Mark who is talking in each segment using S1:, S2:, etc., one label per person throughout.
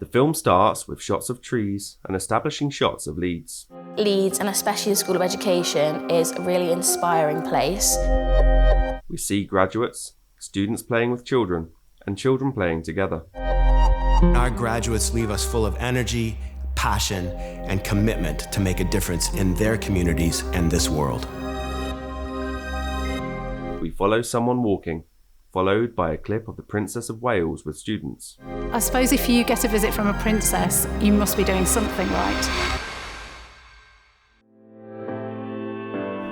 S1: The film starts with shots of trees and establishing shots of Leeds.
S2: Leeds, and especially the School of Education, is a really inspiring place.
S1: We see graduates, students playing with children, and children playing together.
S3: Our graduates leave us full of energy, passion, and commitment to make a difference in their communities and this world.
S1: We follow someone walking, followed by a clip of the Princess of Wales with students.
S4: I suppose if you get a visit from a princess, you must be doing something right.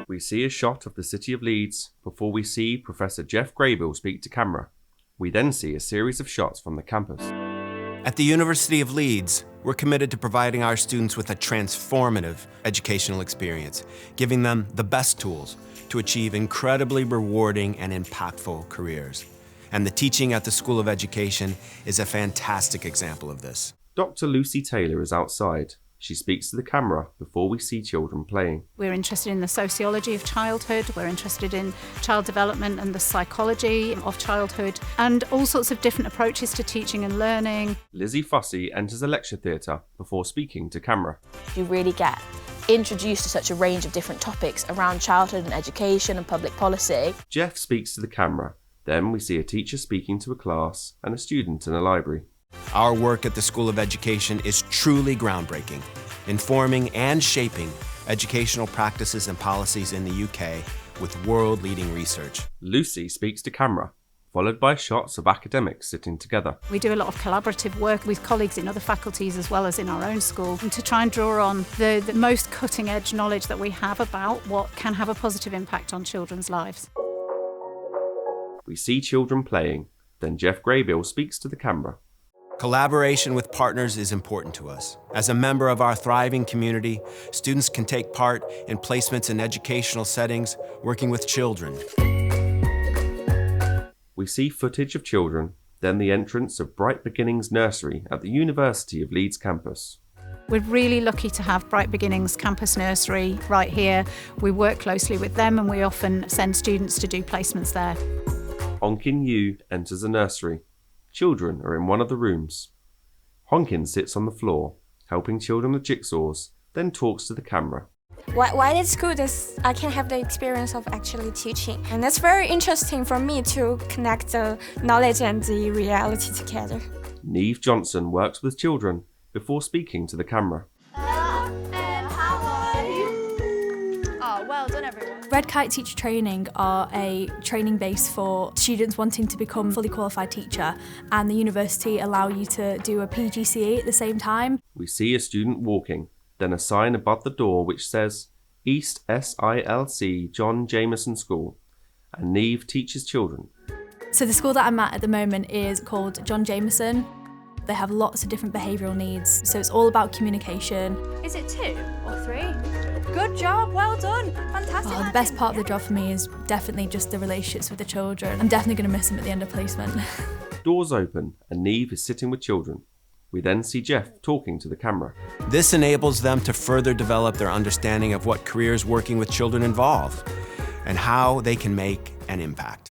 S1: We see a shot of the city of Leeds before we see Professor Jeff Graybill speak to camera. We then see a series of shots from the campus.
S3: At the University of Leeds, we're committed to providing our students with a transformative educational experience, giving them the best tools to achieve incredibly rewarding and impactful careers. And the teaching at the School of Education is a fantastic example of this.
S1: Dr. Lucy Taylor is outside. She speaks to the camera before we see children playing.
S4: We're interested in the sociology of childhood, we're interested in child development and the psychology of childhood, and all sorts of different approaches to teaching and learning.
S1: Lizzie Fussy enters a lecture theatre before speaking to camera.
S2: You really get introduced to such a range of different topics around childhood and education and public policy.
S1: Jeff speaks to the camera. Then we see a teacher speaking to a class and a student in a library.
S3: Our work at the School of Education is truly groundbreaking, informing and shaping educational practices and policies in the UK with world-leading research.
S1: Lucy speaks to camera, followed by shots of academics sitting together.
S4: We do a lot of collaborative work with colleagues in other faculties as well as in our own school, and to try and draw on the most cutting-edge knowledge that we have about what can have a positive impact on children's lives.
S1: We see children playing, then Jeff Graybill speaks to the camera.
S3: Collaboration with partners is important to us. As a member of our thriving community, students can take part in placements in educational settings, working with children.
S1: We see footage of children, then the entrance of Bright Beginnings Nursery at the University of Leeds campus.
S4: We're really lucky to have Bright Beginnings Campus Nursery right here. We work closely with them and we often send students to do placements there.
S1: Honkin Yu enters a nursery. Children are in one of the rooms. Honkin sits on the floor, helping children with jigsaws, then talks to the camera.
S5: Why it's good is I can have the experience of actually teaching. And it's very interesting for me to connect the knowledge and the reality together.
S1: Neve Johnson works with children before speaking to the camera.
S6: Red Kite Teacher Training are a training base for students wanting to become a fully qualified teacher, and the university allow you to do a PGCE at the same time.
S1: We see a student walking, then a sign above the door which says East SILC John Jameson School, and Neve teaches children.
S6: So the school that I'm at the moment is called John Jameson. They have lots of different behavioural needs, so it's all about communication.
S7: Is it 2 or 3? Good job, well done, fantastic.
S6: The best part of the job for me is definitely just the relationships with the children. I'm definitely going to miss them at the end of placement.
S1: Doors open and Neve is sitting with children. We then see Jeff talking to the camera.
S3: This enables them to further develop their understanding of what careers working with children involve and how they can make an impact.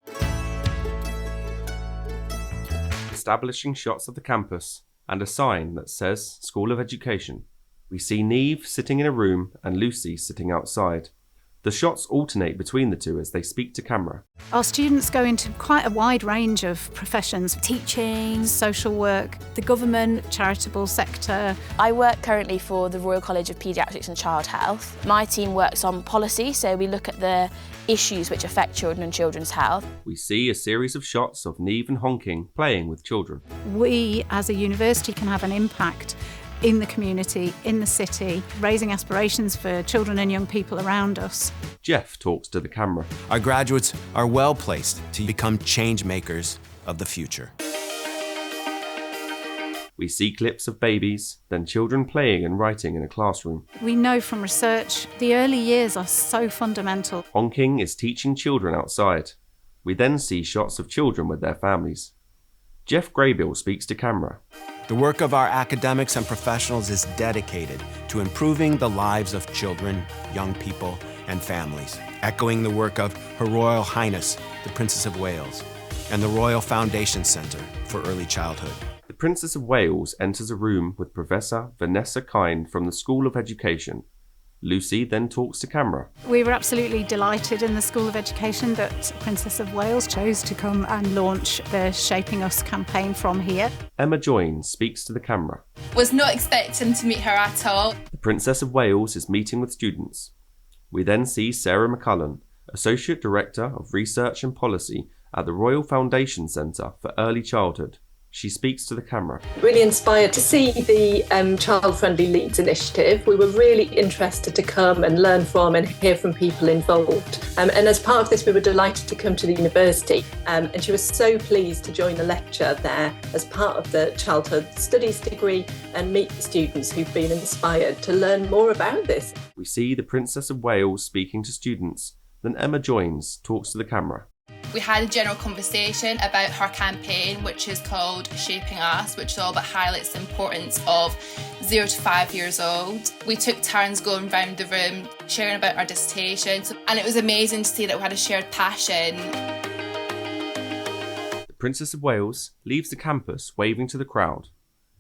S1: Establishing shots of the campus and a sign that says School of Education. We see Neve sitting in a room and Lucy sitting outside. The shots alternate between the two as they speak to camera.
S4: Our students go into quite a wide range of professions: teaching, social work, the government, charitable sector.
S2: I work currently for the Royal College of Paediatrics and Child Health. My team works on policy, so we look at the issues which affect children and children's health.
S1: We see a series of shots of Neve and Honking playing with children.
S4: We, as a university, can have an impact in the community, in the city, raising aspirations for children and young people around us.
S1: Jeff talks to the camera.
S3: Our graduates are well placed to become change makers of the future.
S1: We see clips of babies, then children playing and writing in a classroom.
S4: We know from research the early years are so fundamental.
S1: Honking is teaching children outside. We then see shots of children with their families. Jeff Graybill speaks to camera.
S3: The work of our academics and professionals is dedicated to improving the lives of children, young people, and families, echoing the work of Her Royal Highness, the Princess of Wales, and the Royal Foundation Centre for Early Childhood.
S1: The Princess of Wales enters a room with Professor Vanessa Kind from the School of Education. Lucy then talks to camera.
S4: We were absolutely delighted in the School of Education that Princess of Wales chose to come and launch the Shaping Us campaign from here.
S1: Emma joins, speaks to the camera.
S8: Was not expecting to meet her at all.
S1: The Princess of Wales is meeting with students. We then see Sarah McCullen, Associate Director of Research and Policy at the Royal Foundation Centre for Early Childhood. She speaks to the camera.
S9: Really inspired to see the Child Friendly Leeds initiative. We were really interested to come and learn from and hear from people involved. And as part of this, we were delighted to come to the university. And she was so pleased to join the lecture there as part of the Childhood Studies degree and meet the students who've been inspired to learn more about this.
S1: We see the Princess of Wales speaking to students. Then Emma joins, talks to the camera.
S8: We had a general conversation about her campaign, which is called Shaping Us, which is all about highlights the importance of 0 to 5 years old. We took turns going round the room, sharing about our dissertations, and it was amazing to see that we had a shared passion.
S1: The Princess of Wales leaves the campus waving to the crowd.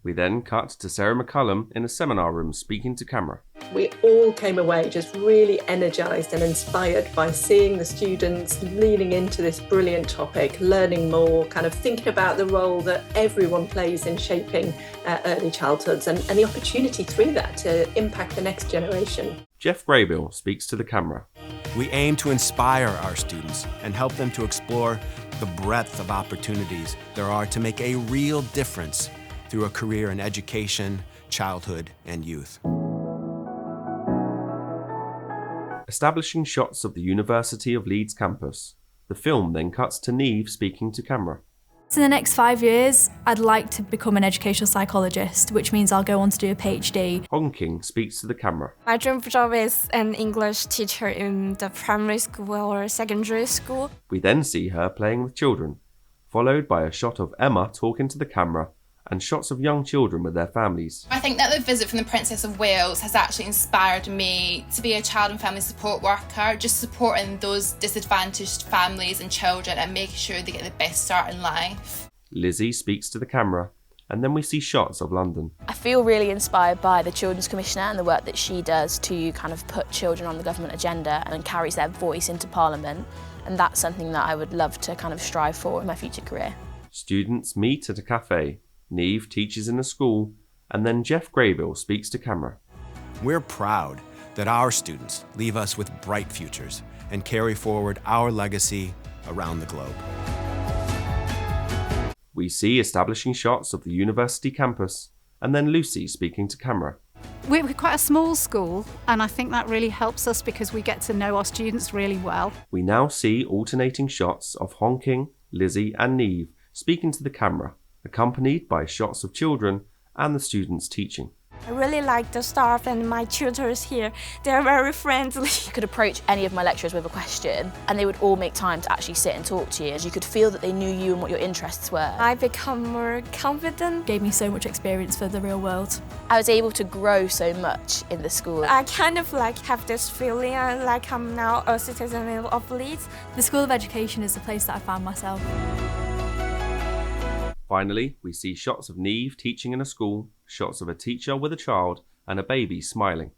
S1: We then cut to Sarah McCullum in a seminar room speaking to camera.
S9: We all came away just really energised and inspired by seeing the students leaning into this brilliant topic, learning more, kind of thinking about the role that everyone plays in shaping early childhoods and the opportunity through that to impact the next generation.
S1: Jeff Graybill speaks to the camera.
S3: We aim to inspire our students and help them to explore the breadth of opportunities there are to make a real difference through a career in education, childhood, and youth.
S1: Establishing shots of the University of Leeds campus. The film then cuts to Neve speaking to camera.
S6: So in the next 5 years, I'd like to become an educational psychologist, which means I'll go on to do a PhD.
S1: Honking speaks to the camera.
S5: My dream job is an English teacher in the primary school or secondary school.
S1: We then see her playing with children, followed by a shot of Emma talking to the camera and shots of young children with their families.
S8: I think that the visit from the Princess of Wales has actually inspired me to be a child and family support worker, just supporting those disadvantaged families and children and making sure they get the best start in life.
S1: Lizzie speaks to the camera, and then we see shots of London.
S2: I feel really inspired by the Children's Commissioner and the work that she does to kind of put children on the government agenda and carries their voice into Parliament, and that's something that I would love to kind of strive for in my future career.
S1: Students meet at a cafe. Neve teaches in a school, and then Jeff Graybill speaks to camera.
S3: We're proud that our students leave us with bright futures and carry forward our legacy around the globe.
S1: We see establishing shots of the university campus, and then Lucy speaking to camera.
S4: We're quite a small school, and I think that really helps us because we get to know our students really well.
S1: We now see alternating shots of Honking, Lizzie, and Neve speaking to the camera, accompanied by shots of children and the students teaching.
S5: I really like the staff and my tutors here. They're very friendly.
S2: You could approach any of my lecturers with a question and they would all make time to actually sit and talk to you, as you could feel that they knew you and what your interests were.
S5: I become more confident.
S6: Gave me so much experience for the real world.
S2: I was able to grow so much in the school.
S5: I kind of like have this feeling like I'm now a citizen of Leeds.
S6: The School of Education is the place that I found myself.
S1: Finally, we see shots of Neve teaching in a school, shots of a teacher with a child, and a baby smiling.